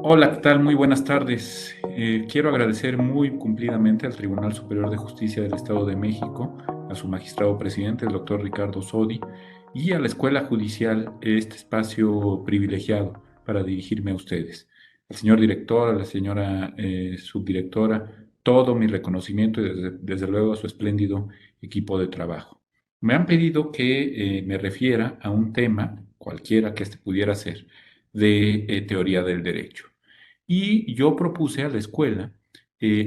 Hola, ¿qué tal? Muy buenas tardes. Quiero agradecer muy cumplidamente al Tribunal Superior de Justicia del Estado de México, a su magistrado presidente, el doctor Ricardo Sodi, y a la Escuela Judicial este espacio privilegiado para dirigirme a ustedes. Al señor director, a la señora subdirectora, todo mi reconocimiento y desde luego a su espléndido equipo de trabajo. Me han pedido que me refiera a un tema, cualquiera que este pudiera ser, de teoría del derecho. Y yo propuse a la escuela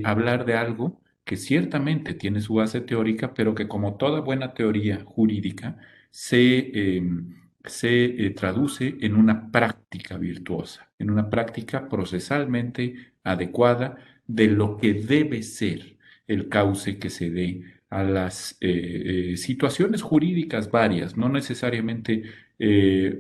hablar de algo que ciertamente tiene su base teórica, pero que como toda buena teoría jurídica se traduce en una práctica virtuosa, en una práctica procesalmente adecuada de lo que debe ser el cauce que se dé a las situaciones jurídicas varias, no necesariamente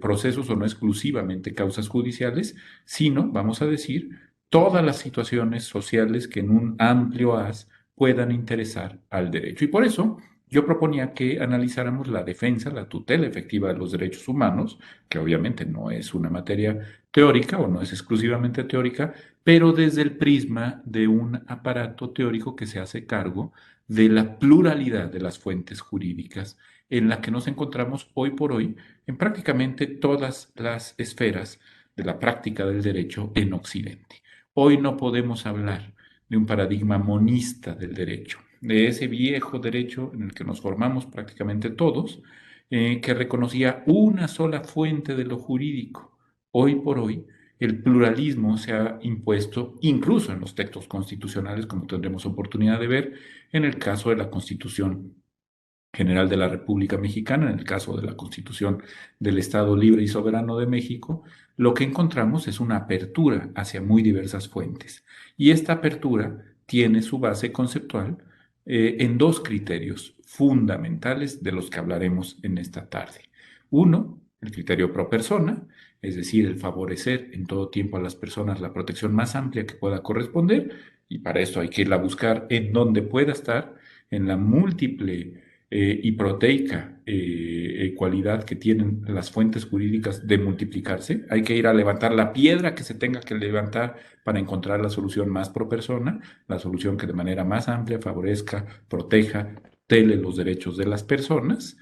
procesos o no exclusivamente causas judiciales, sino, vamos a decir, todas las situaciones sociales que en un amplio haz puedan interesar al derecho. Y por eso yo proponía que analizáramos la defensa, la tutela efectiva de los derechos humanos, que obviamente no es una materia teórica o no es exclusivamente teórica, pero desde el prisma de un aparato teórico que se hace cargo de la pluralidad de las fuentes jurídicas en la que nos encontramos hoy por hoy en prácticamente todas las esferas de la práctica del derecho en Occidente. Hoy no podemos hablar de un paradigma monista del derecho, de ese viejo derecho en el que nos formamos prácticamente todos, que reconocía una sola fuente de lo jurídico. Hoy por hoy, el pluralismo se ha impuesto incluso en los textos constitucionales, como tendremos oportunidad de ver en el caso de la Constitución General de la República Mexicana, en el caso de la Constitución del Estado Libre y Soberano de México, lo que encontramos es una apertura hacia muy diversas fuentes. Y esta apertura tiene su base conceptual en dos criterios fundamentales de los que hablaremos en esta tarde. Uno, el criterio pro persona, es decir, el favorecer en todo tiempo a las personas la protección más amplia que pueda corresponder, y para eso hay que irla a buscar en donde pueda estar, en la múltiple y proteica cualidad que tienen las fuentes jurídicas de multiplicarse. Hay que ir a levantar la piedra que se tenga que levantar para encontrar la solución más pro persona, la solución que de manera más amplia favorezca, proteja, tele los derechos de las personas.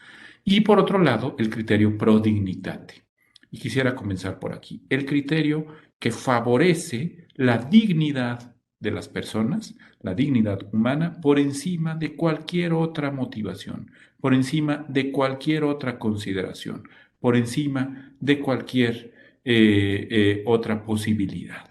Y por otro lado, el criterio pro dignitate. Y quisiera comenzar por aquí. El criterio que favorece la dignidad de las personas, la dignidad humana, por encima de cualquier otra motivación, por encima de cualquier otra consideración, por encima de cualquier otra posibilidad.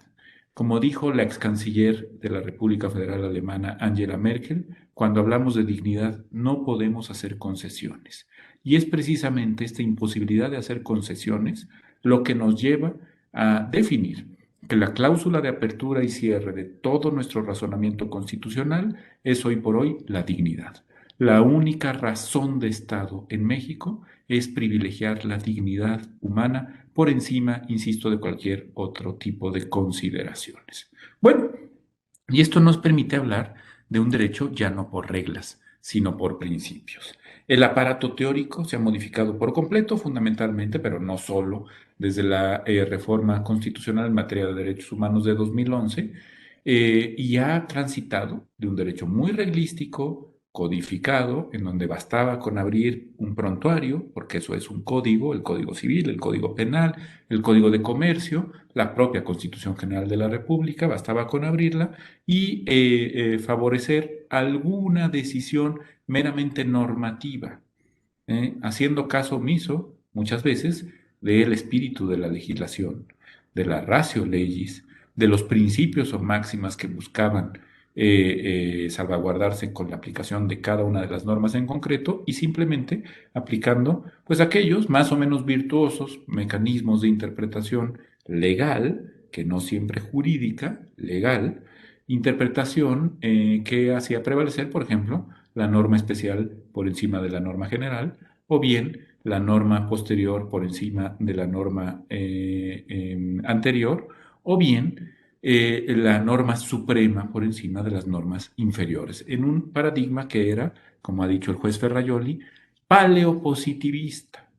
Como dijo la ex canciller de la República Federal Alemana, Angela Merkel, cuando hablamos de dignidad no podemos hacer concesiones. Y es precisamente esta imposibilidad de hacer concesiones lo que nos lleva a definir que la cláusula de apertura y cierre de todo nuestro razonamiento constitucional es hoy por hoy la dignidad. La única razón de Estado en México es privilegiar la dignidad humana por encima, insisto, de cualquier otro tipo de consideraciones. Bueno, y esto nos permite hablar de un derecho ya no por reglas, sino por principios. El aparato teórico se ha modificado por completo, fundamentalmente, pero no solo, desde la reforma constitucional en materia de derechos humanos de 2011, y ha transitado de un derecho muy reglístico, codificado, en donde bastaba con abrir un prontuario, porque eso es un código, el Código Civil, el Código Penal, el Código de Comercio, la propia Constitución General de la República, bastaba con abrirla y favorecer alguna decisión meramente normativa, haciendo caso omiso muchas veces del espíritu de la legislación, de la ratio legis, de los principios o máximas que buscaban salvaguardarse con la aplicación de cada una de las normas en concreto y simplemente aplicando pues aquellos más o menos virtuosos mecanismos de interpretación legal, que no siempre jurídica, legal, interpretación que hacía prevalecer, por ejemplo, la norma especial por encima de la norma general, o bien la norma posterior por encima de la norma anterior, o bien la norma suprema por encima de las normas inferiores, en un paradigma que era, como ha dicho el juez Ferrayoli, paleopositivista,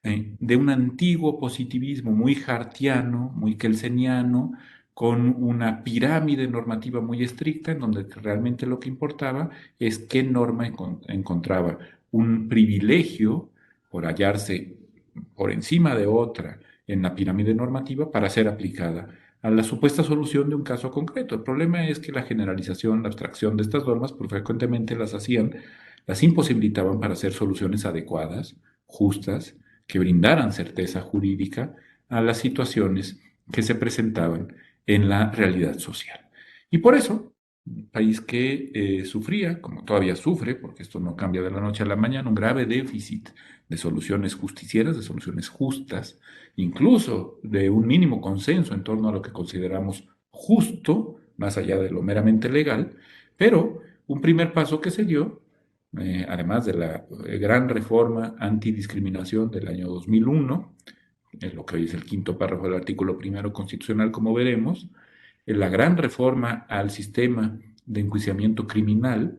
de un antiguo positivismo muy hartiano, muy kelseniano, con una pirámide normativa muy estricta, en donde realmente lo que importaba es qué norma encontraba un privilegio por hallarse por encima de otra en la pirámide normativa para ser aplicada a la supuesta solución de un caso concreto. El problema es que la generalización, la abstracción de estas normas, pues frecuentemente las imposibilitaban para hacer soluciones adecuadas, justas, que brindaran certeza jurídica a las situaciones que se presentaban en la realidad social. Y por eso, un país que sufría, como todavía sufre, porque esto no cambia de la noche a la mañana, un grave déficit de soluciones justicieras, de soluciones justas, incluso de un mínimo consenso en torno a lo que consideramos justo, más allá de lo meramente legal, pero un primer paso que se dio, además de la gran reforma antidiscriminación del año 2001, en lo que hoy es el quinto párrafo del artículo primero constitucional, como veremos, en la gran reforma al sistema de enjuiciamiento criminal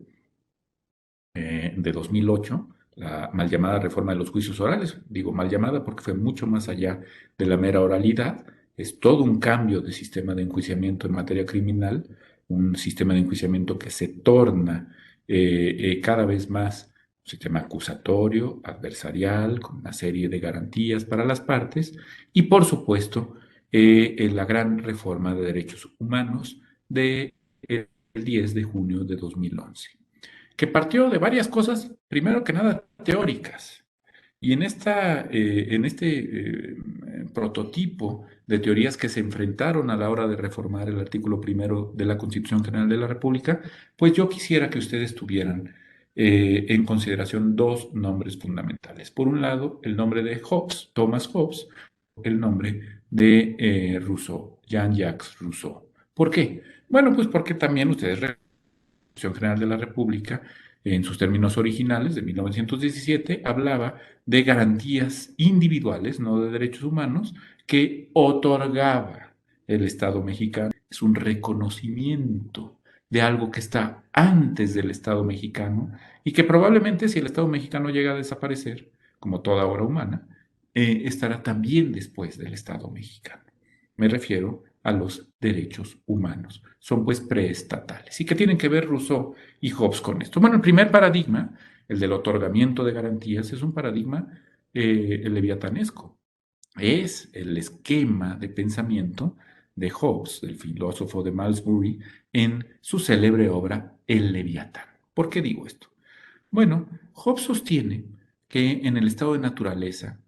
de 2008, la mal llamada reforma de los juicios orales. Digo mal llamada porque fue mucho más allá de la mera oralidad. Es todo un cambio de sistema de enjuiciamiento en materia criminal, un sistema de enjuiciamiento que se torna cada vez más un sistema acusatorio, adversarial, con una serie de garantías para las partes y, por supuesto, en la gran reforma de derechos humanos del 10 de junio de 2011, que partió de varias cosas, primero que nada teóricas. Y en este prototipo de teorías que se enfrentaron a la hora de reformar el artículo primero de la Constitución General de la República, pues yo quisiera que ustedes tuvieran en consideración dos nombres fundamentales. Por un lado, el nombre de Hobbes, Thomas Hobbes, el nombre de Rousseau, Jean-Jacques Rousseau. ¿Por qué? Bueno, pues porque también ustedes Constitución General de la República, en sus términos originales de 1917, hablaba de garantías individuales, no de derechos humanos, que otorgaba el Estado mexicano. Es un reconocimiento de algo que está antes del Estado mexicano y que probablemente si el Estado mexicano llega a desaparecer, como toda obra humana, estará también después del Estado mexicano. Me refiero a los derechos humanos. Son pues preestatales. ¿Y qué tienen que ver Rousseau y Hobbes con esto? Bueno, el primer paradigma, el del otorgamiento de garantías, es un paradigma leviatanesco. Es el esquema de pensamiento de Hobbes, el filósofo de Malmesbury, en su célebre obra El Leviatán. ¿Por qué digo esto? Bueno, Hobbes sostiene que en el estado de naturaleza,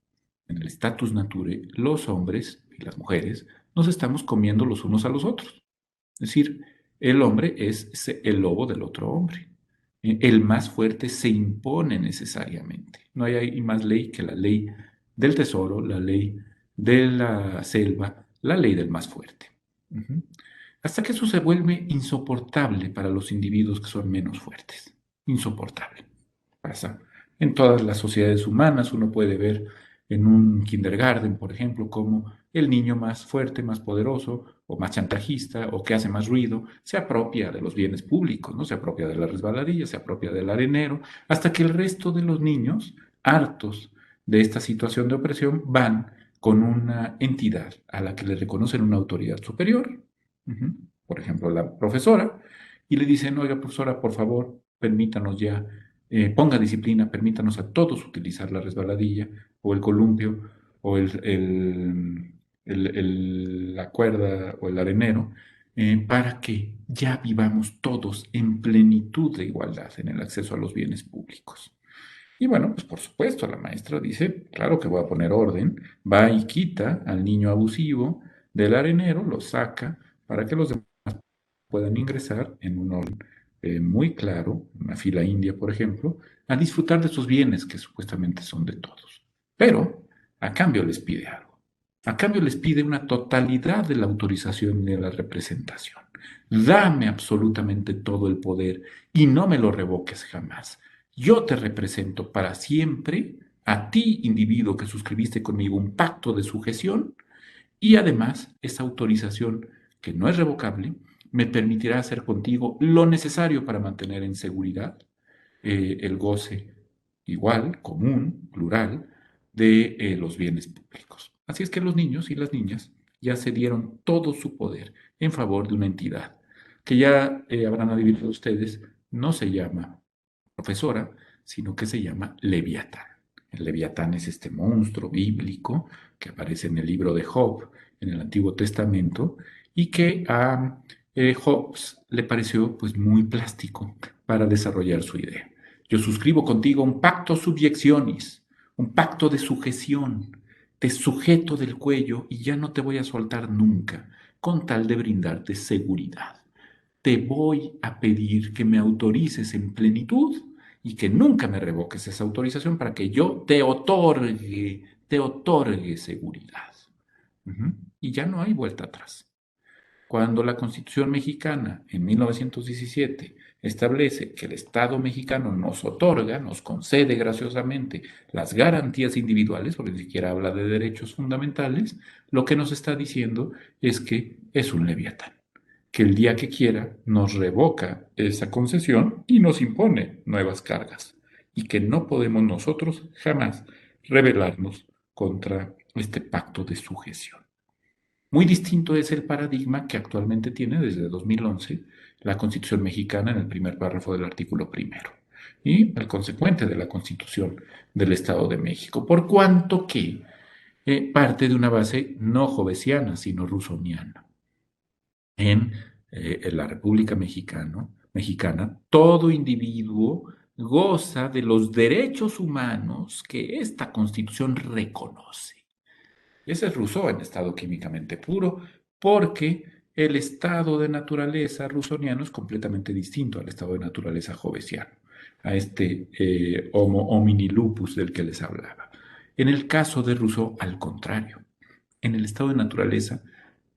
en el status nature, los hombres y las mujeres nos estamos comiendo los unos a los otros. Es decir, el hombre es el lobo del otro hombre. El más fuerte se impone necesariamente. No hay más ley que la ley del tesoro, la ley de la selva, la ley del más fuerte. Ujú. Hasta que eso se vuelve insoportable para los individuos que son menos fuertes. Insoportable. Pasa en todas las sociedades humanas. Uno puede ver en un kindergarten, por ejemplo, cómo el niño más fuerte, más poderoso o más chantajista o que hace más ruido se apropia de los bienes públicos, ¿no? Se apropia de la resbaladilla, se apropia del arenero, hasta que el resto de los niños, hartos de esta situación de opresión, van con una entidad a la que le reconocen una autoridad superior, por ejemplo, la profesora, y le dicen, oiga, profesora, por favor, permítanos ya ponga disciplina, permítanos a todos utilizar la resbaladilla o el columpio o la cuerda o el arenero para que ya vivamos todos en plenitud de igualdad en el acceso a los bienes públicos. Y bueno, pues por supuesto, la maestra dice, claro que voy a poner orden, va y quita al niño abusivo del arenero, lo saca para que los demás puedan ingresar en un orden muy claro, una fila india, por ejemplo, a disfrutar de esos bienes que supuestamente son de todos. Pero a cambio les pide algo. A cambio les pide una totalidad de la autorización y de la representación. Dame absolutamente todo el poder y no me lo revoques jamás. Yo te represento para siempre, a ti, individuo que suscribiste conmigo un pacto de sujeción, y además esa autorización, que no es revocable, me permitirá hacer contigo lo necesario para mantener en seguridad el goce igual, común, plural, de los bienes públicos. Así es que los niños y las niñas ya cedieron todo su poder en favor de una entidad que ya habrán adivinado ustedes, no se llama profesora, sino que se llama Leviatán. El Leviatán es este monstruo bíblico que aparece en el libro de Job, en el Antiguo Testamento, y que a Hobbes le pareció pues muy plástico para desarrollar su idea. Yo suscribo contigo un pacto subyeccionis, un pacto de sujeción. Te sujeto del cuello y ya no te voy a soltar nunca, con tal de brindarte seguridad. Te voy a pedir que me autorices en plenitud y que nunca me revoques esa autorización para que yo te otorgue seguridad. Y ya no hay vuelta atrás. Cuando la Constitución mexicana en 1917 establece que el Estado mexicano nos otorga, nos concede graciosamente las garantías individuales, porque ni siquiera habla de derechos fundamentales, lo que nos está diciendo es que es un leviatán, que el día que quiera nos revoca esa concesión y nos impone nuevas cargas, y que no podemos nosotros jamás rebelarnos contra este pacto de sujeción. Muy distinto es el paradigma que actualmente tiene desde 2011 la Constitución mexicana en el primer párrafo del artículo primero y el consecuente de la Constitución del Estado de México, por cuanto que parte de una base no jovesiana, sino rusoniana. En la República Mexicana, todo individuo goza de los derechos humanos que esta Constitución reconoce. Ese es Rousseau en estado químicamente puro, porque el estado de naturaleza rusoniano es completamente distinto al estado de naturaleza jovesiano, a este Homo homini lupus del que les hablaba. En el caso de Rousseau, al contrario, en el estado de naturaleza,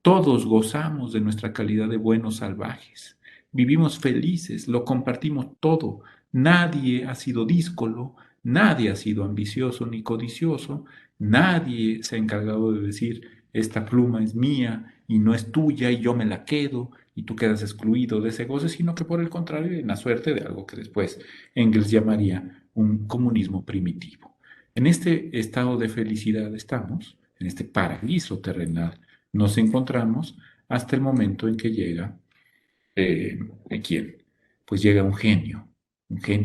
todos gozamos de nuestra calidad de buenos salvajes. Vivimos felices, lo compartimos todo. Nadie ha sido díscolo, nadie ha sido ambicioso ni codicioso, nadie se ha encargado de decir, esta pluma es mía y no es tuya y yo me la quedo y tú quedas excluido de ese goce, sino que por el contrario, en la suerte de algo que después Engels llamaría un comunismo primitivo. En este estado de felicidad estamos, en este paraíso terrenal, nos encontramos hasta el momento en que llega, eh, ¿quién? Pues llega un genio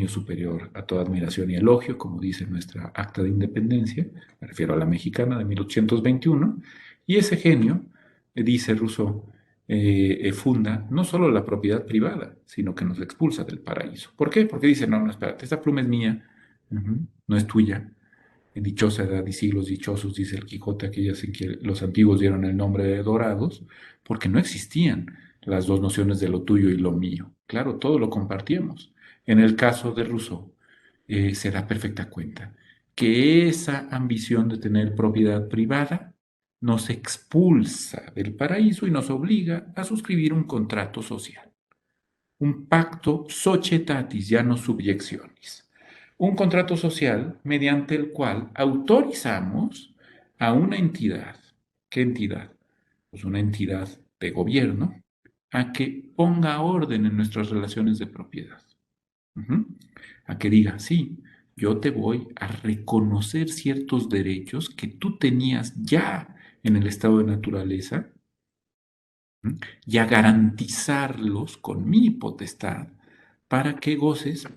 superior a toda admiración y elogio, como dice nuestra acta de independencia, me refiero a la mexicana de 1821, y ese genio, dice Rousseau, funda no solo la propiedad privada, sino que nos expulsa del paraíso. ¿Por qué? Porque dice, no, no, espérate, esta pluma es mía, no es tuya, en dichosa edad y siglos dichosos, dice el Quijote, aquellas en que los antiguos dieron el nombre de dorados, porque no existían las dos nociones de lo tuyo y lo mío. Claro, todo lo compartíamos. En el caso de Rousseau, se da perfecta cuenta que esa ambición de tener propiedad privada nos expulsa del paraíso y nos obliga a suscribir un contrato social, un pacto societatis, ya no subyeccionis, un contrato social mediante el cual autorizamos a una entidad. ¿Qué entidad? Pues una entidad de gobierno a que ponga orden en nuestras relaciones de propiedad. Ujú. A que diga, sí, yo te voy a reconocer ciertos derechos que tú tenías ya en el estado de naturaleza y a garantizarlos con mi potestad para que goces,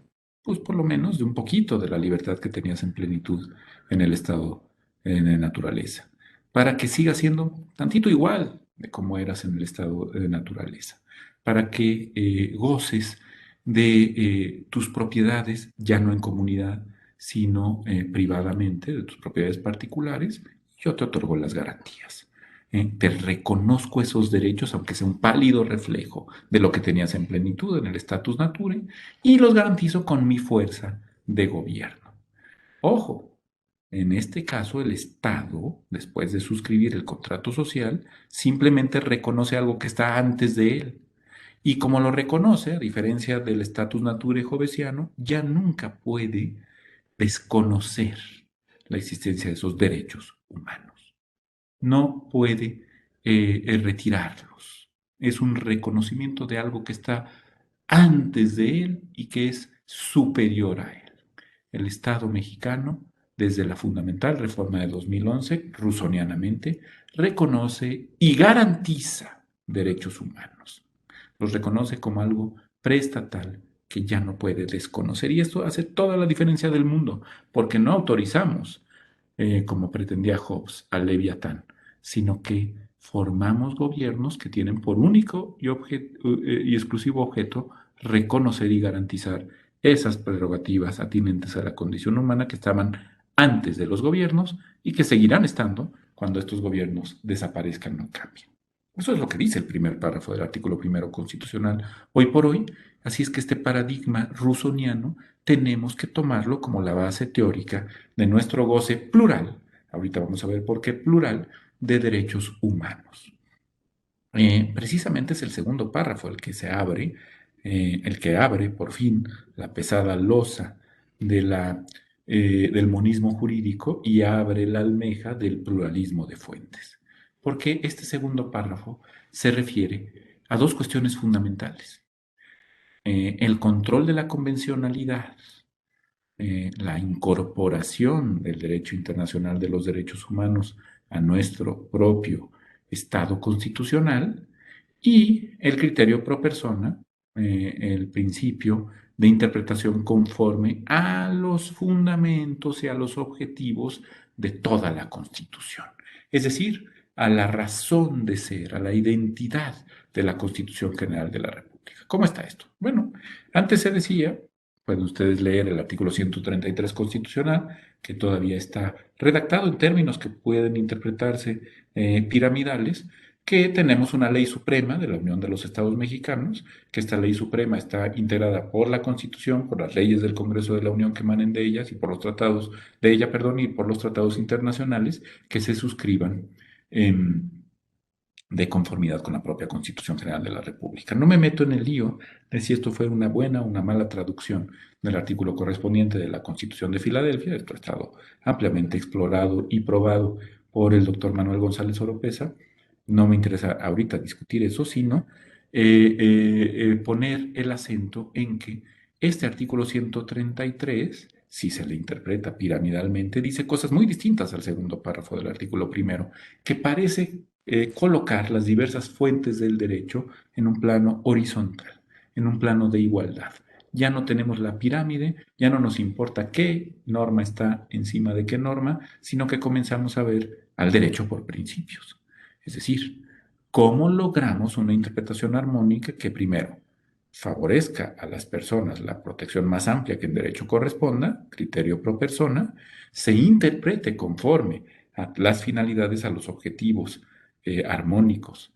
pues por lo menos de un poquito de la libertad que tenías en plenitud en el estado de naturaleza, para que sigas siendo tantito igual de como eras en el estado de naturaleza, para que goces de tus propiedades, ya no en comunidad, sino privadamente, de tus propiedades particulares, yo te otorgo las garantías. Te reconozco esos derechos, aunque sea un pálido reflejo de lo que tenías en plenitud en el status nature, y los garantizo con mi fuerza de gobierno. Ojo, en este caso el Estado, después de suscribir el contrato social, simplemente reconoce algo que está antes de él. Y como lo reconoce, a diferencia del status nature jovesiano, ya nunca puede desconocer la existencia de esos derechos humanos, no puede retirarlos. Es un reconocimiento de algo que está antes de él y que es superior a él. El Estado mexicano desde la fundamental reforma de 2011, rusonianamente, reconoce y garantiza derechos humanos. Los reconoce como algo preestatal que ya no puede desconocer. Y esto hace toda la diferencia del mundo, porque no autorizamos, como pretendía Hobbes, al Leviatán, sino que formamos gobiernos que tienen por único y exclusivo objeto reconocer y garantizar esas prerrogativas atinentes a la condición humana que estaban antes de los gobiernos y que seguirán estando cuando estos gobiernos desaparezcan o cambien. Eso es lo que dice el primer párrafo del artículo primero constitucional hoy por hoy. Así es que este paradigma rusoniano tenemos que tomarlo como la base teórica de nuestro goce plural, ahorita vamos a ver por qué plural, de derechos humanos. Precisamente es el segundo párrafo el que abre por fin la pesada losa del monismo jurídico y abre la almeja del pluralismo de fuentes. Porque este segundo párrafo se refiere a dos cuestiones fundamentales. El control de la convencionalidad, la incorporación del derecho internacional de los derechos humanos a nuestro propio Estado constitucional y el criterio pro persona, el principio de interpretación conforme a los fundamentos y a los objetivos de toda la Constitución. Es decir, a la razón de ser, a la identidad de la Constitución General de la República. ¿Cómo está esto? Bueno, antes se decía, pueden ustedes leer el artículo 133 constitucional, que todavía está redactado en términos que pueden interpretarse piramidales, que tenemos una ley suprema de la Unión de los Estados Mexicanos, que esta ley suprema está integrada por la Constitución, por las leyes del Congreso de la Unión que emanen de ellas y por los tratados de ella, perdón, y por los tratados internacionales que se suscriban de conformidad con la propia Constitución General de la República. No me meto en el lío de si esto fue una buena o una mala traducción del artículo correspondiente de la Constitución de Filadelfia. Esto ha estado ampliamente explorado y probado por el doctor Manuel González Oropesa. No me interesa ahorita discutir eso, sino poner el acento en que este artículo 133, si se le interpreta piramidalmente, dice cosas muy distintas al segundo párrafo del artículo primero, que parece colocar las diversas fuentes del derecho en un plano horizontal, en un plano de igualdad. Ya no tenemos la pirámide, ya no nos importa qué norma está encima de qué norma, sino que comenzamos a ver al derecho por principios. Es decir, ¿cómo logramos una interpretación armónica que primero favorezca a las personas la protección más amplia que en derecho corresponda, criterio pro persona, se interprete conforme a las finalidades, a los objetivos armónicos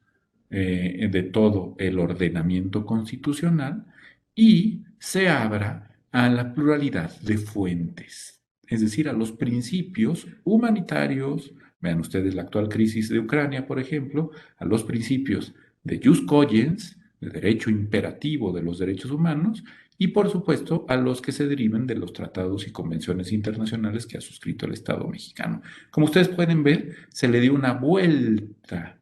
de todo el ordenamiento constitucional y se abra a la pluralidad de fuentes, es decir, a los principios humanitarios? Vean ustedes la actual crisis de Ucrania, por ejemplo, a los principios de jus cogens, de derecho imperativo de los derechos humanos, y por supuesto a los que se deriven de los tratados y convenciones internacionales que ha suscrito el Estado mexicano. Como ustedes pueden ver, se le dio una vuelta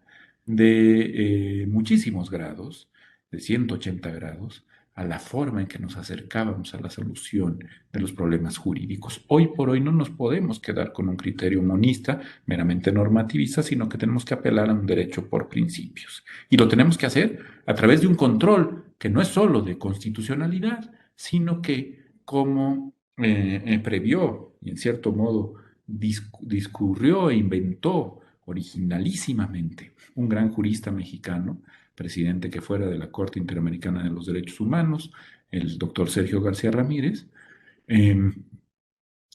de muchísimos grados, de 180 grados, a la forma en que nos acercábamos a la solución de los problemas jurídicos. Hoy por hoy no nos podemos quedar con un criterio monista, meramente normativista, sino que tenemos que apelar a un derecho por principios. Y lo tenemos que hacer a través de un control que no es solo de constitucionalidad, sino que, como previó y en cierto modo discurrió e inventó originalísimamente un gran jurista mexicano, presidente que fuera de la Corte Interamericana de los Derechos Humanos, el doctor Sergio García Ramírez, eh,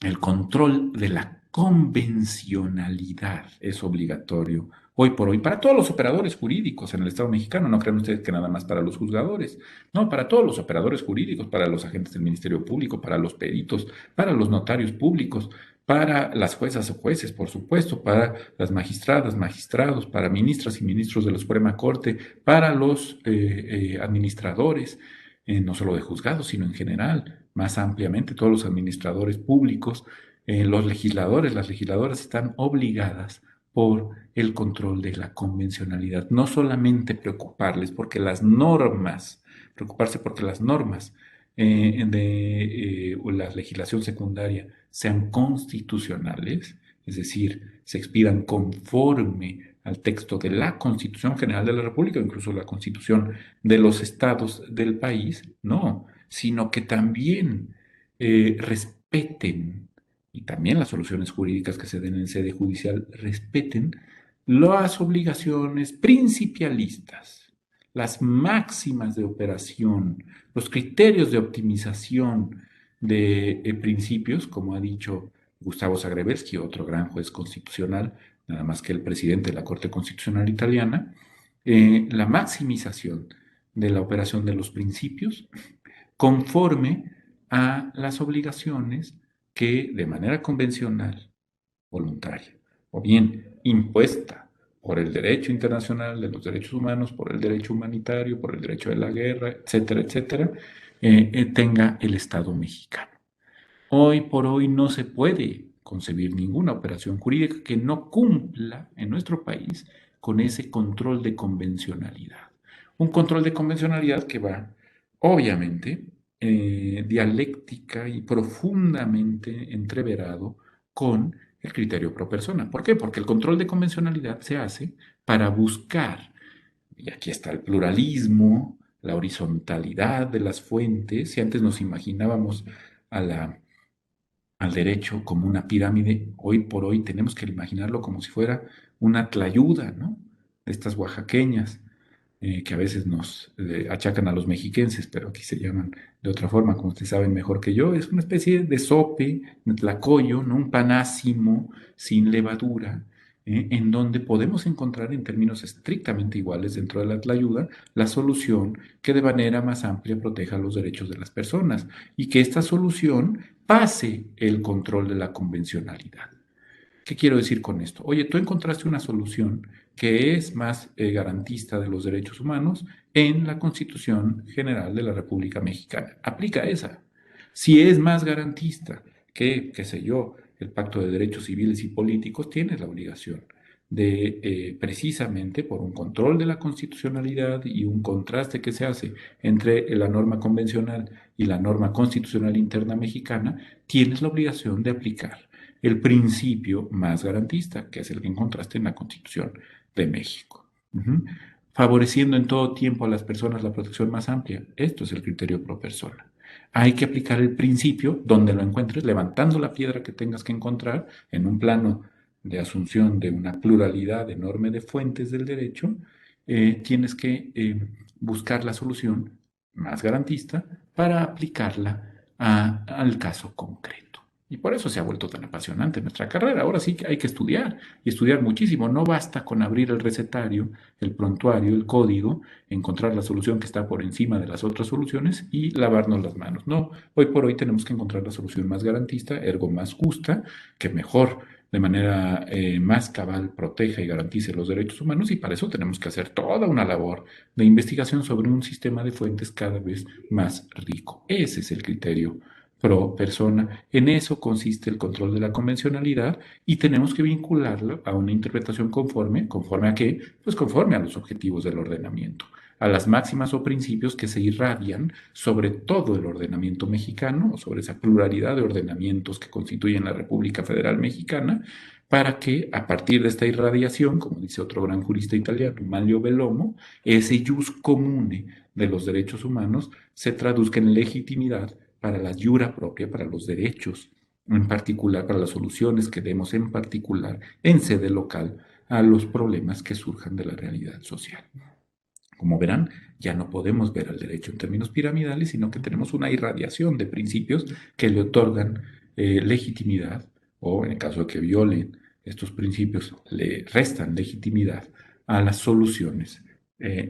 el control de la convencionalidad es obligatorio hoy por hoy para todos los operadores jurídicos en el Estado mexicano. No crean ustedes que nada más para los juzgadores, no, para todos los operadores jurídicos, para los agentes del Ministerio Público, para los peritos, para los notarios públicos, para las juezas o jueces, por supuesto, para las magistradas, magistrados, para ministras y ministros de la Suprema Corte, para los administradores, no solo de juzgados, sino en general, más ampliamente, todos los administradores públicos, los legisladores, las legisladoras están obligadas por el control de la convencionalidad. No solamente preocuparse porque las normas de la legislación secundaria sean constitucionales, es decir, se expidan conforme al texto de la Constitución General de la República, incluso la Constitución de los estados del país, no, sino que también respeten, y también las soluciones jurídicas que se den en sede judicial respeten las obligaciones principialistas, las máximas de operación, los criterios de optimización de principios, como ha dicho Gustavo Zagrebelsky, otro gran juez constitucional, nada más que el presidente de la Corte Constitucional Italiana, la maximización de la operación de los principios conforme a las obligaciones que de manera convencional, voluntaria, o bien impuesta por el derecho internacional de los derechos humanos, por el derecho humanitario, por el derecho de la guerra, etcétera, etcétera, tenga el Estado mexicano. Hoy por hoy no se puede concebir ninguna operación jurídica que no cumpla en nuestro país con ese control de convencionalidad. Un control de convencionalidad que va, obviamente, dialéctica y profundamente entreverado con el criterio pro persona. ¿Por qué? Porque el control de convencionalidad se hace para buscar, y aquí está el pluralismo, la horizontalidad de las fuentes. Si antes nos imaginábamos a al derecho como una pirámide, hoy por hoy tenemos que imaginarlo como si fuera una tlayuda, ¿no? Estas oaxaqueñas, que a veces nos achacan a los mexiquenses, pero aquí se llaman de otra forma, como ustedes saben mejor que yo. Es una especie de sope, de tlacoyo, ¿no? Un panásimo sin levadura, en donde podemos encontrar en términos estrictamente iguales dentro de la tlayuda la solución que de manera más amplia proteja los derechos de las personas y que esta solución pase el control de la convencionalidad. ¿Qué quiero decir con esto? Oye, tú encontraste una solución que es más garantista de los derechos humanos en la Constitución General de la República Mexicana. Aplica esa. Si es más garantista que, qué sé yo, el Pacto de Derechos Civiles y Políticos, tienes la obligación de, precisamente por un control de la constitucionalidad y un contraste que se hace entre la norma convencional y la norma constitucional interna mexicana, tienes la obligación de aplicar el principio más garantista, que es el que encontraste en la Constitución de México. Favoreciendo en todo tiempo a las personas la protección más amplia. Esto es el criterio pro persona. Hay que aplicar el principio donde lo encuentres, levantando la piedra que tengas que encontrar en un plano de asunción de una pluralidad enorme de fuentes del derecho. Tienes que buscar la solución más garantista para aplicarla al caso concreto. Y por eso se ha vuelto tan apasionante nuestra carrera. Ahora sí que hay que estudiar y estudiar muchísimo. No basta con abrir el recetario, el prontuario, el código, encontrar la solución que está por encima de las otras soluciones y lavarnos las manos. No, hoy por hoy tenemos que encontrar la solución más garantista, ergo más justa, que mejor, de manera más cabal, proteja y garantice los derechos humanos, y para eso tenemos que hacer toda una labor de investigación sobre un sistema de fuentes cada vez más rico. Ese es el criterio pro persona. En eso consiste el control de la convencionalidad y tenemos que vincularlo a una interpretación conforme, ¿conforme a qué? Pues conforme a los objetivos del ordenamiento, a las máximas o principios que se irradian sobre todo el ordenamiento mexicano, o sobre esa pluralidad de ordenamientos que constituyen la República Federal Mexicana, para que a partir de esta irradiación, como dice otro gran jurista italiano, Manlio Bellomo, ese ius comune de los derechos humanos se traduzca en legitimidad para la iura propia, para los derechos, en particular para las soluciones que demos en particular en sede local a los problemas que surjan de la realidad social. Como verán, ya no podemos ver al derecho en términos piramidales, sino que tenemos una irradiación de principios que le otorgan legitimidad, o en el caso de que violen estos principios, le restan legitimidad a las soluciones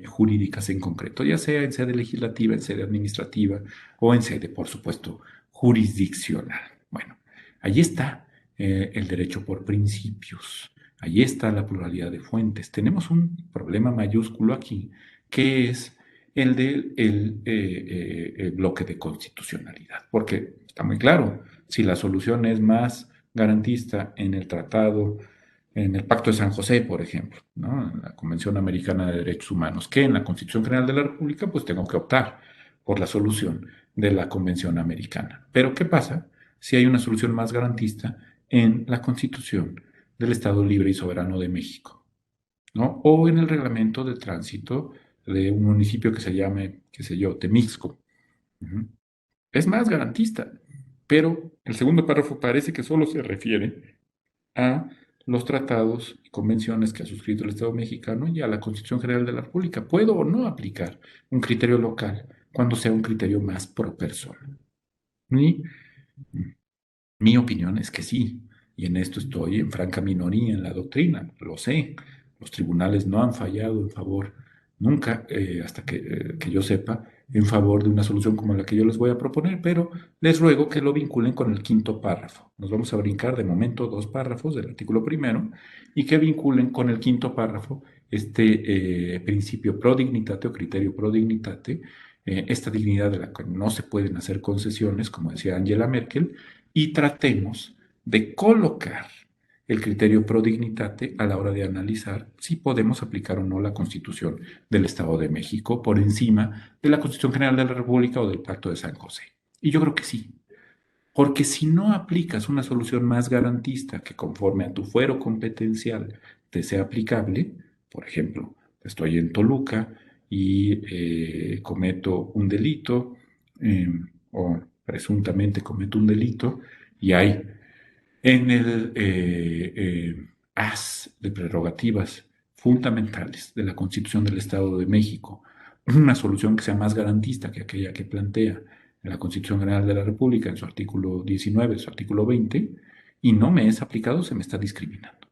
jurídicas en concreto, ya sea en sede legislativa, en sede administrativa o en sede, por supuesto, jurisdiccional. Bueno, allí está el derecho por principios, allí está la pluralidad de fuentes. Tenemos un problema mayúsculo aquí, que es el del bloque de constitucionalidad, porque está muy claro, si la solución es más garantista en el tratado, en el Pacto de San José, por ejemplo, ¿no? En la Convención Americana de Derechos Humanos, que en la Constitución General de la República, pues tengo que optar por la solución de la Convención Americana. Pero ¿qué pasa si hay una solución más garantista en la Constitución del Estado Libre y Soberano de México, ¿no? O en el reglamento de tránsito de un municipio que se llame, qué sé yo, Temixco. Ujú. Es más garantista, pero el segundo párrafo parece que solo se refiere a los tratados y convenciones que ha suscrito el Estado mexicano y a la Constitución General de la República. ¿Puedo o no aplicar un criterio local cuando sea un criterio más pro persona? Y mi opinión es que sí, y en esto estoy en franca minoría en la doctrina, lo sé. Los tribunales no han fallado en favor, nunca, hasta que yo sepa, en favor de una solución como la que yo les voy a proponer, pero les ruego que lo vinculen con el quinto párrafo. Nos vamos a brincar de momento dos párrafos del artículo primero y que vinculen con el quinto párrafo este principio pro dignitate o criterio pro dignitate, esta dignidad de la que no se pueden hacer concesiones, como decía Angela Merkel, y tratemos de colocar el criterio pro dignitate a la hora de analizar si podemos aplicar o no la Constitución del Estado de México por encima de la Constitución General de la República o del Pacto de San José. Y yo creo que sí, porque si no aplicas una solución más garantista que conforme a tu fuero competencial te sea aplicable, por ejemplo, estoy en Toluca y cometo un delito o presuntamente cometo un delito y hay en el haz de prerrogativas fundamentales de la Constitución del Estado de México, una solución que sea más garantista que aquella que plantea la Constitución General de la República en su artículo 19, su artículo 20, y no me es aplicado, se me está discriminando.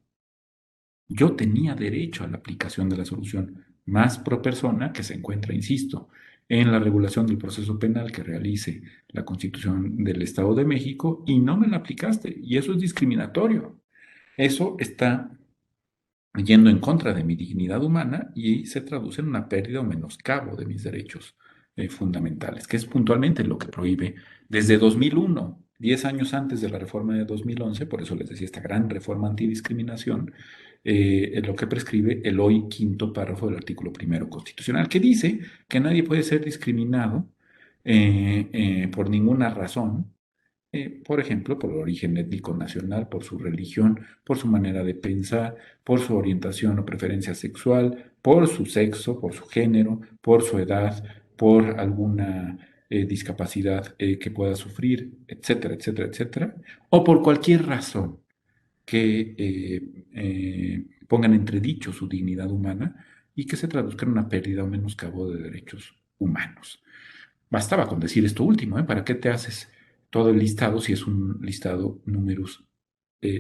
Yo tenía derecho a la aplicación de la solución más pro persona que se encuentra, insisto, en la regulación del proceso penal que realice la Constitución del Estado de México y no me la aplicaste. Y eso es discriminatorio. Eso está yendo en contra de mi dignidad humana y se traduce en una pérdida o menoscabo de mis derechos fundamentales, que es puntualmente lo que prohíbe desde 2001, 10 años antes de la reforma de 2011, por eso les decía esta gran reforma antidiscriminación, es lo que prescribe el hoy quinto párrafo del artículo primero constitucional, que dice que nadie puede ser discriminado por ninguna razón, por ejemplo, por el origen étnico nacional, por su religión, por su manera de pensar, por su orientación o preferencia sexual, por su sexo, por su género, por su edad, por alguna discapacidad que pueda sufrir, etcétera, etcétera, etcétera, o por cualquier razón que ponga en entredicho su dignidad humana y que se traduzca en una pérdida o menoscabo de derechos humanos. Bastaba con decir esto último, ¿eh? ¿Para qué te haces todo el listado si es un listado numerus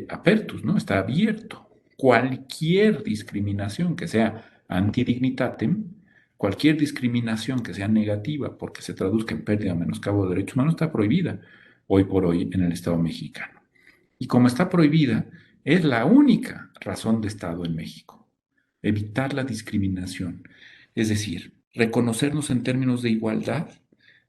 apertus, ¿no? Está abierto. Cualquier discriminación que sea antidignitatem, cualquier discriminación que sea negativa porque se traduzca en pérdida o menoscabo de derechos humanos está prohibida hoy por hoy en el Estado mexicano. Y como está prohibida, es la única razón de Estado en México. Evitar la discriminación. Es decir, reconocernos en términos de igualdad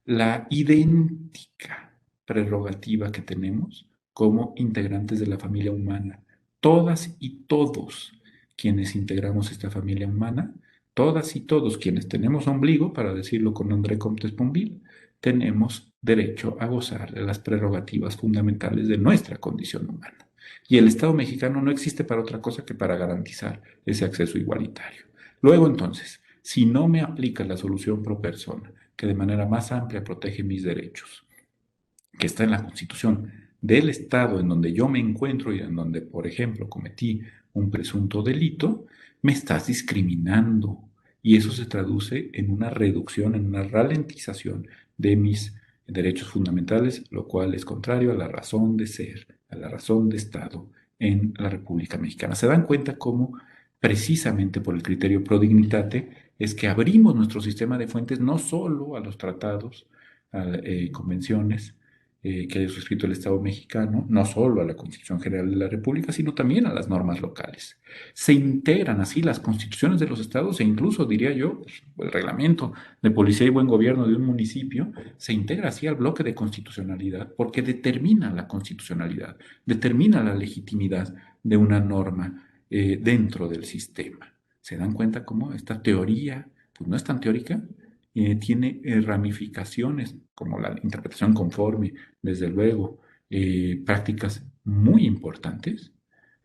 la idéntica prerrogativa que tenemos como integrantes de la familia humana. Todas y todos quienes integramos esta familia humana, todas y todos quienes tenemos ombligo, para decirlo con André Comte Sponville, tenemos derecho a gozar de las prerrogativas fundamentales de nuestra condición humana. Y el Estado mexicano no existe para otra cosa que para garantizar ese acceso igualitario. Luego, entonces, si no me aplica la solución pro persona, que de manera más amplia protege mis derechos, que está en la Constitución del Estado en donde yo me encuentro y en donde, por ejemplo, cometí un presunto delito, me estás discriminando. Y eso se traduce en una reducción, en una ralentización de mis derechos fundamentales, lo cual es contrario a la razón de ser, a la razón de Estado en la República Mexicana. ¿Se dan cuenta cómo precisamente por el criterio pro dignitate es que abrimos nuestro sistema de fuentes no solo a los tratados, a convenciones, que haya suscrito el Estado mexicano, no solo a la Constitución General de la República, sino también a las normas locales? Se integran así las constituciones de los estados e incluso, diría yo, pues, el reglamento de policía y buen gobierno de un municipio se integra así al bloque de constitucionalidad porque determina la constitucionalidad, determina la legitimidad de una norma dentro del sistema. ¿Se dan cuenta cómo esta teoría, pues no es tan teórica, tiene ramificaciones como la interpretación conforme, desde luego, prácticas muy importantes.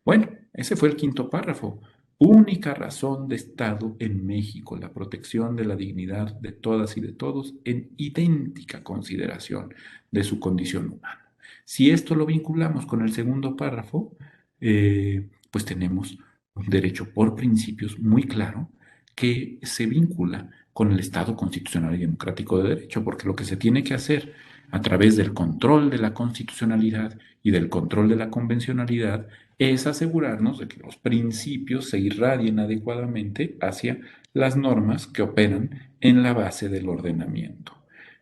Bueno, ese fue el quinto párrafo. Única razón de Estado en México, la protección de la dignidad de todas y de todos en idéntica consideración de su condición humana. Si esto lo vinculamos con el segundo párrafo, pues tenemos un derecho por principios muy claro que se vincula con el Estado constitucional y democrático de derecho, porque lo que se tiene que hacer a través del control de la constitucionalidad y del control de la convencionalidad es asegurarnos de que los principios se irradien adecuadamente hacia las normas que operan en la base del ordenamiento,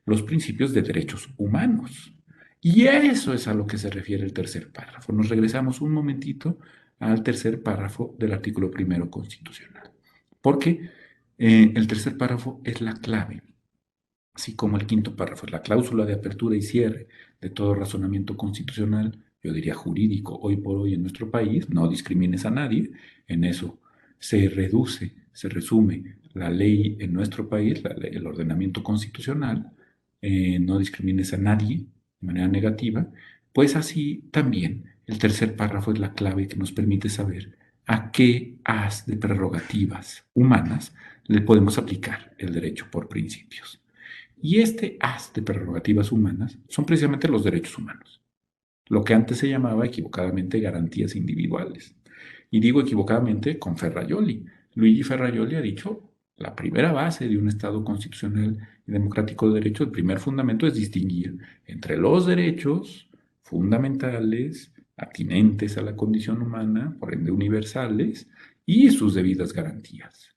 los principios de derechos humanos. Y a eso es a lo que se refiere el tercer párrafo. Nos regresamos un momentito al tercer párrafo del artículo primero constitucional, porque el tercer párrafo es la clave, así como el quinto párrafo es la cláusula de apertura y cierre de todo razonamiento constitucional, yo diría jurídico, hoy por hoy en nuestro país. No discrimines a nadie, en eso se reduce, se resume la ley en nuestro país, el ordenamiento constitucional. No discrimines a nadie de manera negativa. Pues así también el tercer párrafo es la clave que nos permite saber a qué haz de prerrogativas humanas le podemos aplicar el derecho por principios. Y este haz de prerrogativas humanas son precisamente los derechos humanos, lo que antes se llamaba equivocadamente garantías individuales. Y digo equivocadamente con Ferrajoli. Luigi Ferrajoli ha dicho, la primera base de un Estado constitucional y democrático de derecho, el primer fundamento es distinguir entre los derechos fundamentales, atinentes a la condición humana, por ende universales, y sus debidas garantías.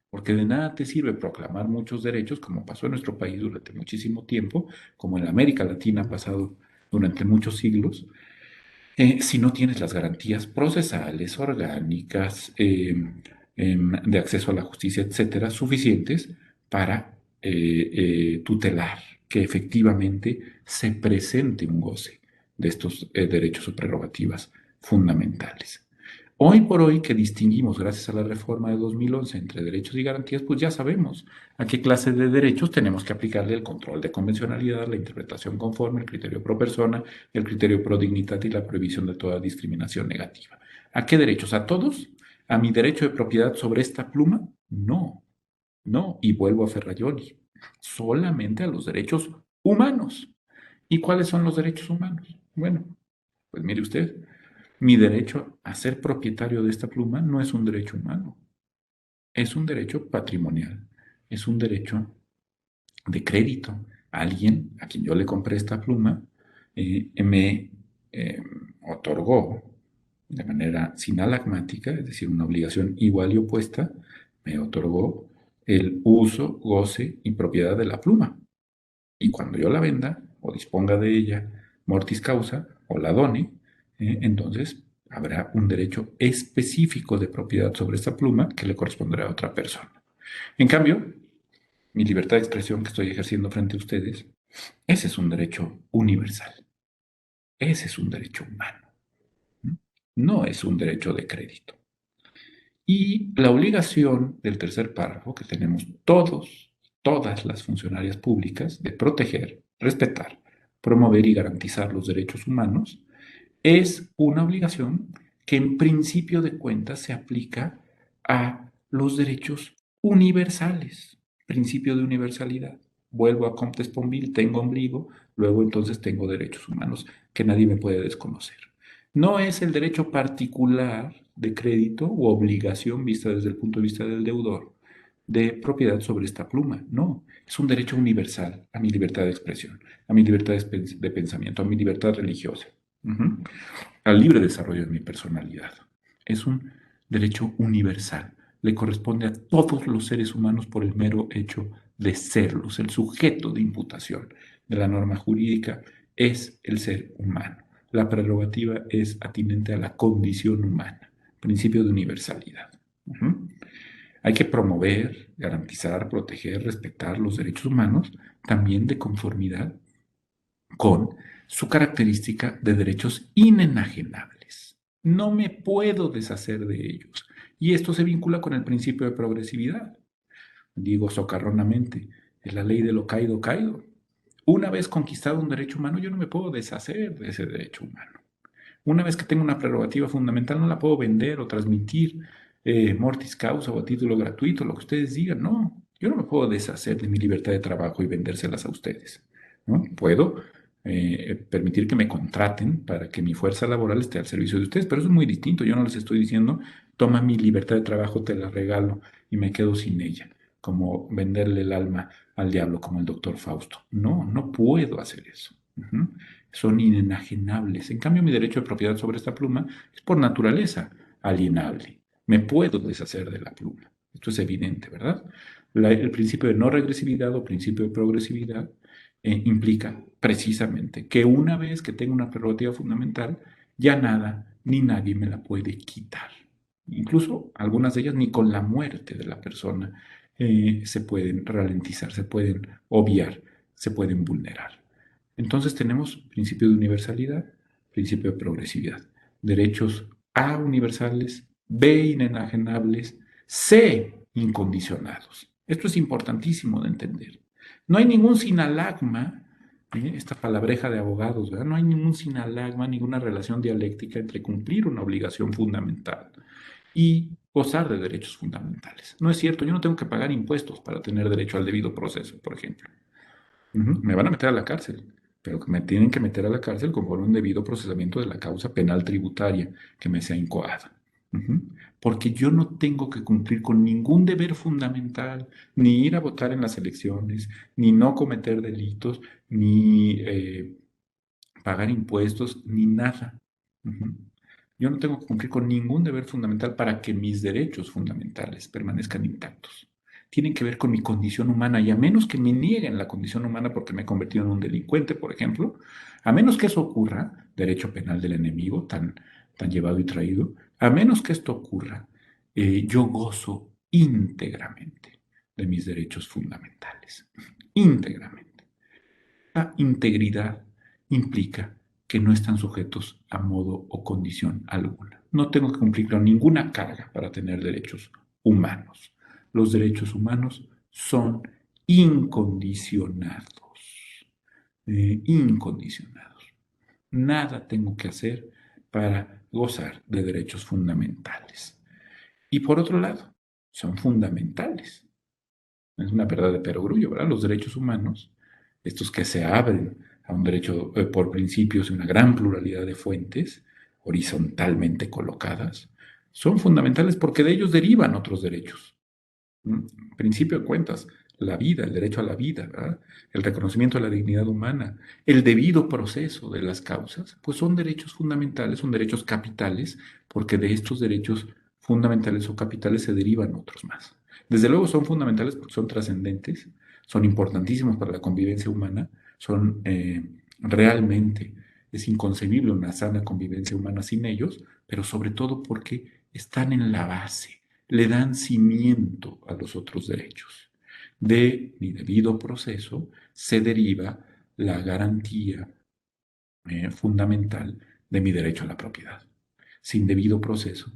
Porque de nada te sirve proclamar muchos derechos, como pasó en nuestro país durante muchísimo tiempo, como en América Latina ha pasado durante muchos siglos, si no tienes las garantías procesales, orgánicas, de acceso a la justicia, etcétera, suficientes para tutelar que efectivamente se presente un goce de estos derechos o prerrogativas fundamentales. Hoy por hoy que distinguimos, gracias a la reforma de 2011, entre derechos y garantías, pues ya sabemos a qué clase de derechos tenemos que aplicarle el control de convencionalidad, la interpretación conforme, el criterio pro persona, el criterio pro dignidad y la prohibición de toda discriminación negativa. ¿A qué derechos? ¿A todos? ¿A mi derecho de propiedad sobre esta pluma? No, no. Y vuelvo a Ferrajoli. Solamente a los derechos humanos. ¿Y cuáles son los derechos humanos? Bueno, pues mire usted, mi derecho a ser propietario de esta pluma no es un derecho humano, es un derecho patrimonial, es un derecho de crédito. Alguien a quien yo le compré esta pluma me otorgó de manera sinalagmática, es decir, una obligación igual y opuesta, me otorgó el uso, goce y propiedad de la pluma. Y cuando yo la venda o disponga de ella mortis causa o la done, entonces habrá un derecho específico de propiedad sobre esta pluma que le corresponderá a otra persona. En cambio, mi libertad de expresión que estoy ejerciendo frente a ustedes, ese es un derecho universal, ese es un derecho humano, no es un derecho de crédito. Y la obligación del tercer párrafo que tenemos todas las funcionarias públicas de proteger, respetar, promover y garantizar los derechos humanos es una obligación que en principio de cuentas se aplica a los derechos universales, principio de universalidad. Vuelvo a Comte Sponville, tengo ombligo, luego entonces tengo derechos humanos que nadie me puede desconocer. No es el derecho particular de crédito u obligación vista desde el punto de vista del deudor de propiedad sobre esta pluma, no, es un derecho universal a mi libertad de expresión, a mi libertad de pensamiento, a mi libertad religiosa, al libre desarrollo de mi personalidad. Es un derecho universal, le corresponde a todos los seres humanos por el mero hecho de serlos. El sujeto de imputación de la norma jurídica es el ser humano. La prerrogativa es atinente a la condición humana, principio de universalidad. Hay que promover, garantizar, proteger, respetar los derechos humanos, también de conformidad con su característica de derechos inenajenables. No me puedo deshacer de ellos. Y esto se vincula con el principio de progresividad. Digo socarronamente, es la ley de lo caído, caído. Una vez conquistado un derecho humano, yo no me puedo deshacer de ese derecho humano. Una vez que tengo una prerrogativa fundamental, no la puedo vender o transmitir mortis causa o a título gratuito, lo que ustedes digan. No, yo no me puedo deshacer de mi libertad de trabajo y vendérselas a ustedes, ¿no? Puedo permitir que me contraten para que mi fuerza laboral esté al servicio de ustedes, pero eso es muy distinto. Yo no les estoy diciendo, toma mi libertad de trabajo, te la regalo y me quedo sin ella, como venderle el alma al diablo, como el doctor Fausto. No, no puedo hacer eso. Ujú. Son inenajenables. En cambio, mi derecho de propiedad sobre esta pluma es por naturaleza alienable. Me puedo deshacer de la pluma. Esto es evidente, ¿verdad? El principio de no regresividad o principio de progresividad implica precisamente que una vez que tengo una prerrogativa fundamental, ya nada ni nadie me la puede quitar. Incluso algunas de ellas ni con la muerte de la persona se pueden ralentizar, se pueden obviar, se pueden vulnerar. Entonces tenemos principio de universalidad, principio de progresividad, derechos A universales, B inenajenables, C incondicionados. Esto es importantísimo de entender. No hay ningún sinalagma, esta palabreja de abogados, ¿verdad? No hay ningún sinalagma, ninguna relación dialéctica entre cumplir una obligación fundamental y gozar de derechos fundamentales. No es cierto, yo no tengo que pagar impuestos para tener derecho al debido proceso, por ejemplo. Me van a meter a la cárcel, pero que me tienen que meter a la cárcel conforme un debido procesamiento de la causa penal tributaria que me sea incoada. Ujú. Porque yo no tengo que cumplir con ningún deber fundamental, ni ir a votar en las elecciones, ni no cometer delitos, ni pagar impuestos, ni nada. Ujú. Yo no tengo que cumplir con ningún deber fundamental para que mis derechos fundamentales permanezcan intactos. Tienen que ver con mi condición humana y a menos que me nieguen la condición humana porque me he convertido en un delincuente, por ejemplo, a menos que eso ocurra, derecho penal del enemigo, tan llevado y traído, a menos que esto ocurra, yo gozo íntegramente de mis derechos fundamentales. Íntegramente. La integridad implica que no están sujetos a modo o condición alguna. No tengo que cumplir con ninguna carga para tener derechos humanos. Los derechos humanos son incondicionados. Incondicionados. Nada tengo que hacer para gozar de derechos fundamentales. Y por otro lado, son fundamentales. Es una verdad de perogrullo, ¿verdad? Los derechos humanos, estos que se abren a un derecho por principios y una gran pluralidad de fuentes, horizontalmente colocadas, son fundamentales porque de ellos derivan otros derechos. Principio de cuentas, la vida, el derecho a la vida, ¿verdad? El reconocimiento de la dignidad humana, el debido proceso de las causas, pues son derechos fundamentales, son derechos capitales, porque de estos derechos fundamentales o capitales se derivan otros más. Desde luego son fundamentales porque son trascendentes, son importantísimos para la convivencia humana, son realmente, es inconcebible una sana convivencia humana sin ellos, pero sobre todo porque están en la base, le dan cimiento a los otros derechos. De mi debido proceso se deriva la garantía fundamental de mi derecho a la propiedad. Sin debido proceso,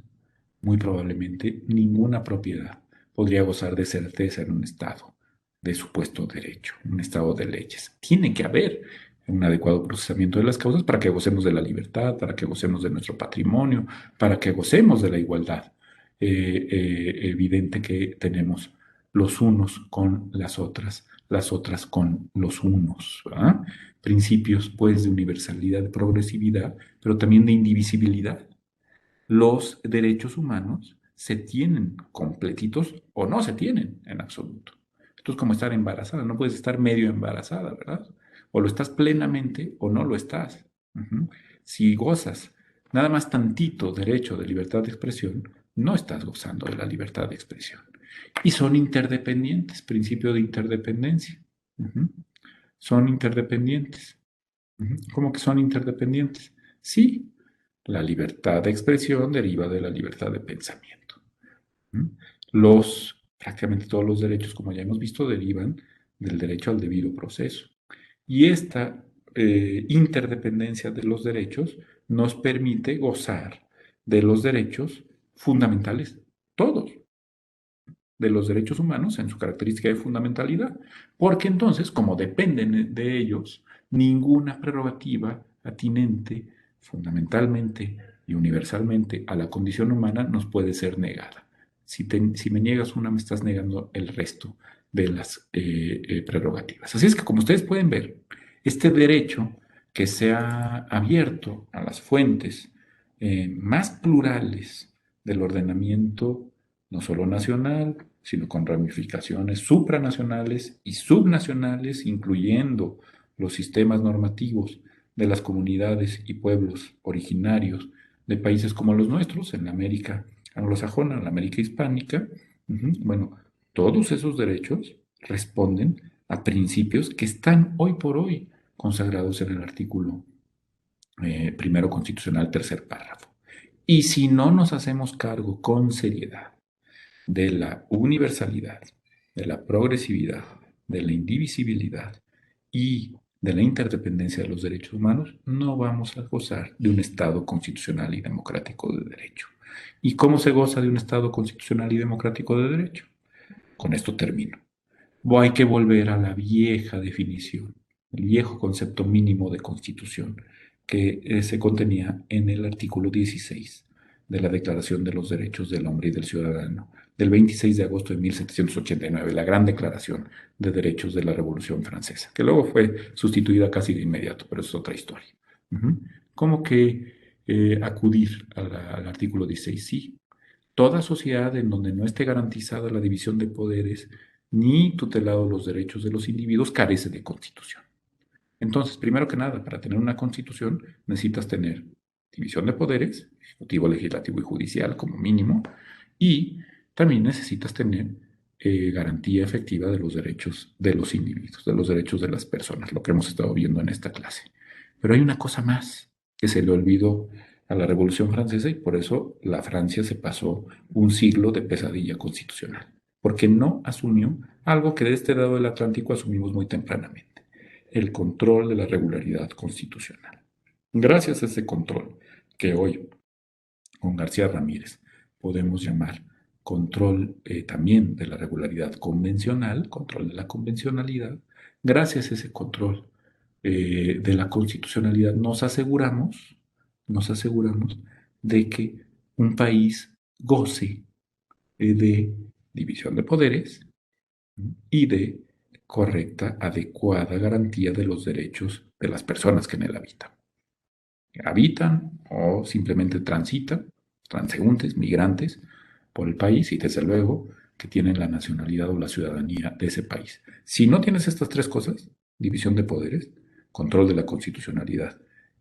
muy probablemente ninguna propiedad podría gozar de certeza en un Estado de supuesto derecho, un Estado de leyes. Tiene que haber un adecuado procesamiento de las causas para que gocemos de la libertad, para que gocemos de nuestro patrimonio, para que gocemos de la igualdad evidente que tenemos los unos con las otras con los unos. ¿Verdad? Principios, pues, de universalidad, de progresividad, pero también de indivisibilidad. Los derechos humanos se tienen completitos o no se tienen en absoluto. Esto es como estar embarazada, no puedes estar medio embarazada, ¿verdad? O lo estás plenamente o no lo estás. Ujú. Si gozas nada más tantito derecho de libertad de expresión, no estás gozando de la libertad de expresión. Y son interdependientes, principio de interdependencia. Ujú. Son interdependientes. Ujú. ¿Cómo que son interdependientes? Sí, la libertad de expresión deriva de la libertad de pensamiento. ¿Mm? Prácticamente todos los derechos, como ya hemos visto, derivan del derecho al debido proceso. Y esta interdependencia de los derechos nos permite gozar de los derechos fundamentales, todos. de los derechos humanos en su característica de fundamentalidad, porque entonces, como dependen de ellos, ninguna prerrogativa atinente fundamentalmente y universalmente a la condición humana nos puede ser negada. Si me niegas una, me estás negando el resto de las prerrogativas. Así es que, como ustedes pueden ver, este derecho que se ha abierto a las fuentes más plurales del ordenamiento, no solo nacional, sino con ramificaciones supranacionales y subnacionales, incluyendo los sistemas normativos de las comunidades y pueblos originarios de países como los nuestros, en la América anglosajona, en la América hispánica. Bueno, todos esos derechos responden a principios que están hoy por hoy consagrados en el artículo primero constitucional, tercer párrafo. Y si no nos hacemos cargo con seriedad de la universalidad, de la progresividad, de la indivisibilidad y de la interdependencia de los derechos humanos, no vamos a gozar de un Estado constitucional y democrático de derecho. ¿Y cómo se goza de un Estado constitucional y democrático de derecho? Con esto termino. Hay que volver a la vieja definición, el viejo concepto mínimo de constitución que se contenía en el artículo 16 de la Declaración de los Derechos del Hombre y del Ciudadano, del 26 de agosto de 1789, la gran declaración de derechos de la Revolución Francesa, que luego fue sustituida casi de inmediato, pero es otra historia. ¿Cómo que acudir al artículo 16? Sí, toda sociedad en donde no esté garantizada la división de poderes ni tutelados los derechos de los individuos carece de constitución. Entonces, primero que nada, para tener una constitución necesitas tener división de poderes, ejecutivo, legislativo y judicial como mínimo, y también necesitas tener garantía efectiva de los derechos de los individuos, de los derechos de las personas, lo que hemos estado viendo en esta clase. Pero hay una cosa más que se le olvidó a la Revolución Francesa y por eso la Francia se pasó un siglo de pesadilla constitucional, porque no asumió algo que de este lado del Atlántico asumimos muy tempranamente: el control de la regularidad constitucional. Gracias a ese control, que hoy con García Ramírez podemos llamar control también de la regularidad convencional, control de la convencionalidad, gracias a ese control de la constitucionalidad nos aseguramos de que un país goce de división de poderes y de correcta, adecuada garantía de los derechos de las personas que en él habitan o simplemente transitan, transeúntes, migrantes por el país y desde luego que tienen la nacionalidad o la ciudadanía de ese país. Si no tienes estas tres cosas, división de poderes, control de la constitucionalidad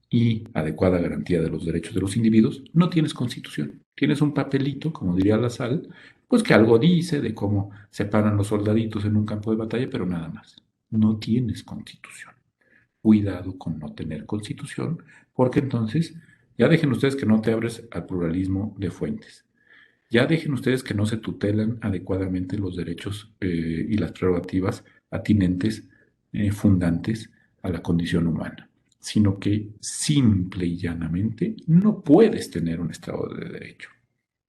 y adecuada garantía de los derechos de los individuos, no tienes constitución. Tienes un papelito, como diría la Sal, pues que algo dice de cómo se paran los soldaditos en un campo de batalla, pero nada más. No tienes constitución. Cuidado con no tener constitución, porque entonces ya dejen ustedes que no te abres al pluralismo de fuentes. Ya dejen ustedes que no se tutelan adecuadamente los derechos y las prerrogativas atinentes, fundantes a la condición humana, sino que simple y llanamente no puedes tener un Estado de Derecho.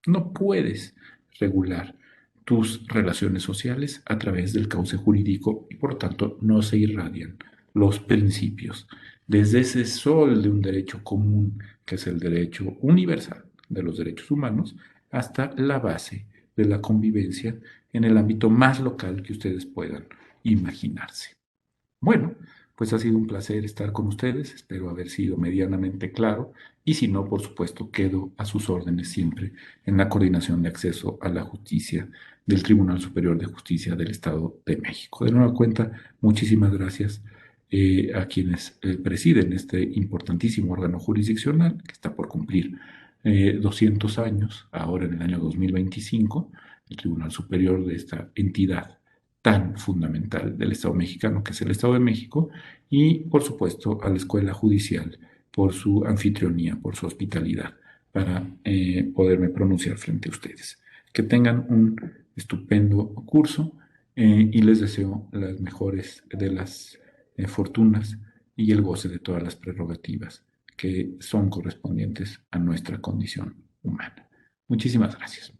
No puedes regular tus relaciones sociales a través del cauce jurídico y por lo tanto no se irradian los principios desde ese sol de un derecho común que es el derecho universal de los derechos humanos hasta la base de la convivencia en el ámbito más local que ustedes puedan imaginarse. Bueno, pues ha sido un placer estar con ustedes, espero haber sido medianamente claro y si no, por supuesto, quedo a sus órdenes siempre en la coordinación de acceso a la justicia del Tribunal Superior de Justicia del Estado de México. De nueva cuenta, muchísimas gracias a quienes presiden este importantísimo órgano jurisdiccional que está por cumplir 200 años, ahora en el año 2025, el Tribunal Superior de esta entidad tan fundamental del Estado mexicano, que es el Estado de México, y por supuesto a la Escuela Judicial por su anfitrionía, por su hospitalidad, para poderme pronunciar frente a ustedes. Que tengan un estupendo curso y les deseo las mejores de las fortunas y el goce de todas las prerrogativas que son correspondientes a nuestra condición humana. Muchísimas gracias.